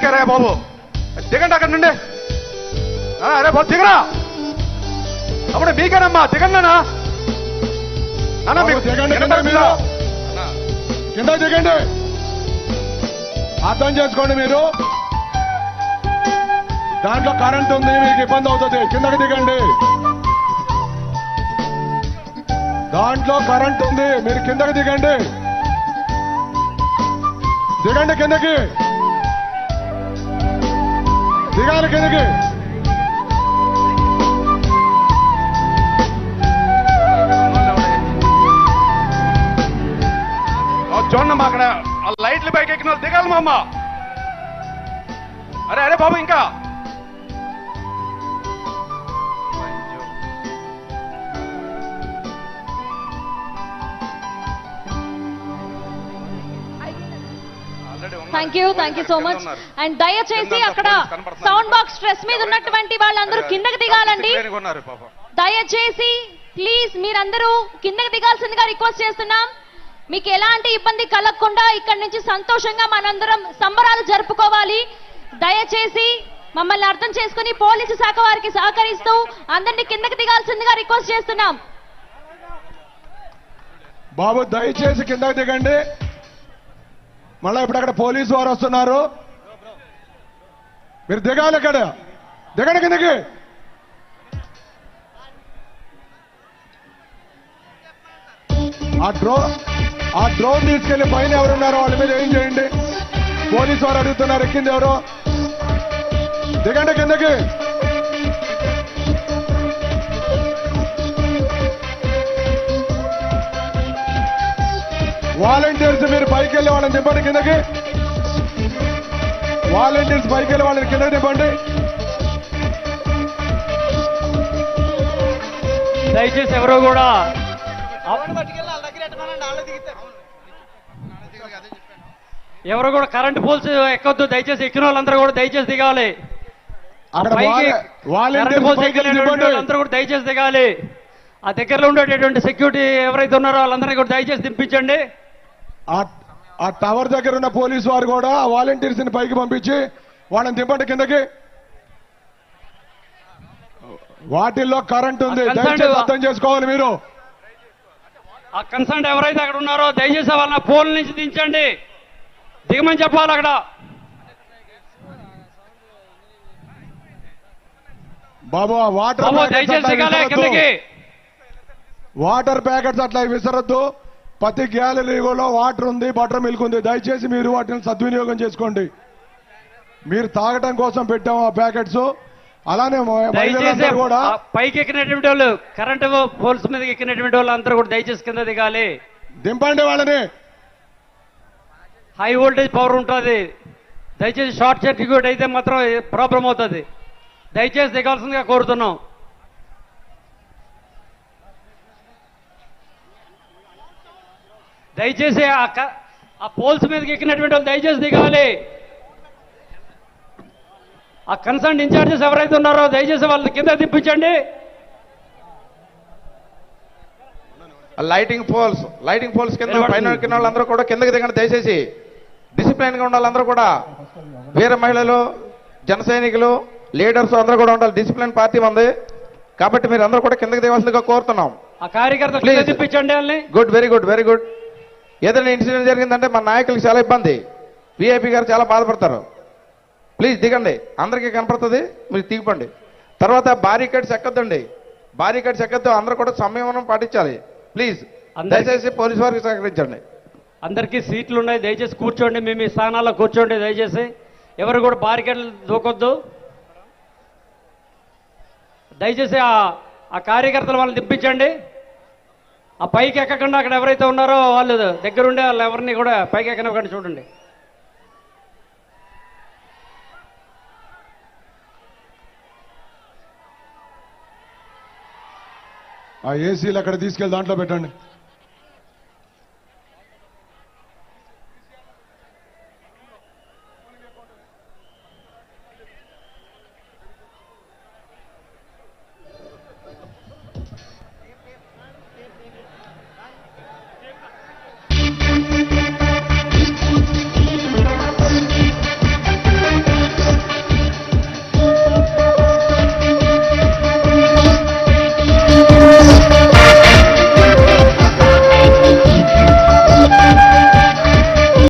దిగారా బాబు, దిగండి అక్కడ నుండి. అరే బాబు దిగరా, అప్పుడు మీకేనమ్మా, దిగండి నాన్న. కింద దిగండి, అర్థం చేసుకోండి. మీరు దాంట్లో కరెంట్ ఉంది, మీకు ఇబ్బంది అవుతుంది. కిందకి దిగండి, దాంట్లో కరెంట్ ఉంది, మీరు కిందకి దిగండి. దిగండి, కిందకి దిగాలి, కిందకి. చూడమ్మా, అక్కడ లైట్లు పైకి ఎక్కిన వాళ్ళు దిగాలి మా అమ్మ. అరే అరే బాబు, ఇంకా thank you so much. And దయచేసి అక్కడ సౌండ్ బాక్స్ స్ట్రెస్ మీద ఉన్నటువంటి వాళ్ళందరూ కిందకి దిగాలండి. దయచేసి ప్లీజ్ మీరందరూ కిందకి దిగాల్సిందిగా రిక్వెస్ట్ చేస్తున్నాం. మీకు ఎలాంటి ఇబ్బంది కలగకుండా ఇక్కడి నుంచి సంతోషంగా మనందరం సంబరాలు జరుపుకోవాలి. దయచేసి మమ్మల్ని అర్థం చేసుకుని పోలీసు శాఖ వారికి సహకరిస్తూ అందరినీ కిందకి దిగాల్సిందిగా రిక్వెస్ట్ చేస్తున్నాం. బాబు దయచేసి కిందకి దిగండి. మళ్ళీ ఇప్పుడు అక్కడ పోలీసు వారు వస్తున్నారు, మీరు దిగాలి. అక్కడ దిగండి, కిందకి. ఆ డ్రోన్ తీసుకెళ్లి పైన ఎవరున్నారో వాళ్ళ మీద ఏం చేయండి. పోలీసు వారు అడుగుతున్నారు, ఎక్కింది ఎవరు? దిగండి, కిందకి. వాలంటీర్స్ మీరు పైకి వెళ్ళి వాళ్ళని దింపండి కిందకి. వాలంటీర్స్ పైకి వెళ్ళి వాళ్ళని కిందకి దింపండి. దయచేసి ఎవరో కూడా కరెంట్ పోల్స్ ఎక్కొద్దు. దయచేసి ఎక్కిన వాళ్ళందరూ కూడా దయచేసి దిగాలి. కరెంట్ పోల్స్ ఎక్కిన కూడా దయచేసి దిగాలి. ఆ దగ్గరలో ఉండేటటువంటి సెక్యూరిటీ ఎవరైతే ఉన్నారో వాళ్ళందరినీ కూడా దయచేసి దింపించండి. ఆ టవర్ దగ్గర ఉన్న పోలీసు వారు కూడా ఆ వాలంటీర్స్ ని పైకి పంపించి వాళ్ళని దింపండి కిందకి. వాటిల్లో కరెంట్ ఉంది, దయచేసి అర్థం చేసుకోవాలి. మీరు ఆ కన్సర్న్ ఎవరైతే అక్కడ ఉన్నారో దయచేసి వాళ్ళ పోల్ నుంచి దించండి, దిగమని చెప్పాలి. అక్కడ బాబు దయచేసి దిగాలి కిందకి. వాటర్ ప్యాకెట్స్ అట్లా విసరద్దు. ప్రతి గ్యాలరీలో వాటర్ ఉంది, బటర్ మిల్క్ ఉంది. దయచేసి మీరు వాటిని సద్వినియోగం చేసుకోండి. మీరు తాగటం కోసం పెట్టాము ఆ ప్యాకెట్స్. అలానే కూడా పైకి ఎక్కినటువంటి వాళ్ళు, కరెంట్ పోల్స్ మీద ఎక్కినటువంటి వాళ్ళు అందరూ కూడా దయచేసి కింద దిగాలి. దింపండి వాళ్ళని. హై వోల్టేజ్ పవర్ ఉంటుంది. దయచేసి షార్ట్ సర్క్యూట్ అయితే మాత్రం ప్రాబ్లం అవుతుంది. దయచేసి దిగాల్సిందిగా కోరుతున్నాం. దయచేసి ఆ పోల్స్ మీదకి ఎక్కినటువంటి వాళ్ళు దయచేసి దిగాలి. ఆ కన్సర్న్ ఇన్ఛార్జెస్ ఎవరైతే ఉన్నారో దయచేసి వాళ్ళని కింద దింపించండి. లైటింగ్ పోల్స్ కింద పైన ఎక్కిన వాళ్ళందరూ కూడా కిందకి దిగండి. దయచేసి డిసిప్లైన్ గా ఉండాలి. అందరూ కూడా వీర మహిళలు, జన సైనికులు, లీడర్స్ అందరూ కూడా ఉండాలి. డిసిప్లిన్ పార్టీ ఉంది కాబట్టి మీరు అందరూ కూడా కిందకి దిగాల్సిందిగా కోరుతున్నాం. ఆ కార్యకర్త దింపించండి వాళ్ళని. Good, very good, very good. ఏదైనా ఇన్సిడెంట్ జరిగిందంటే మన నాయకులకు చాలా ఇబ్బంది, విఐపి గారు చాలా బాధపడతారు. ప్లీజ్ దిగండి, అందరికీ కనపడుతుంది, మీరు దిగిపోండి. తర్వాత బారికేడ్స్ ఎక్కద్దండి, బారికేడ్స్ ఎక్కద్దు. అందరూ కూడా సంయమనం పాటించాలి. ప్లీజ్ దయచేసి పోలీసు వారికి సహకరించండి. అందరికీ సీట్లు ఉన్నాయి, దయచేసి కూర్చోండి. మేము ఈ స్థానాల్లో కూర్చోండి. దయచేసి ఎవరు కూడా బారికేడ్లు దూకొద్దు. దయచేసి ఆ కార్యకర్తలు వాళ్ళని దింపించండి. ఆ పైకి ఎక్కకుండా అక్కడ ఎవరైతే ఉన్నారో వాళ్ళు దగ్గరుండే వాళ్ళు ఎవరిని కూడా పైకి ఎక్కనివ్వకండి. చూడండి. ఆ ఏసీలు అక్కడ తీసుకెళ్ళి దాంట్లో పెట్టండి.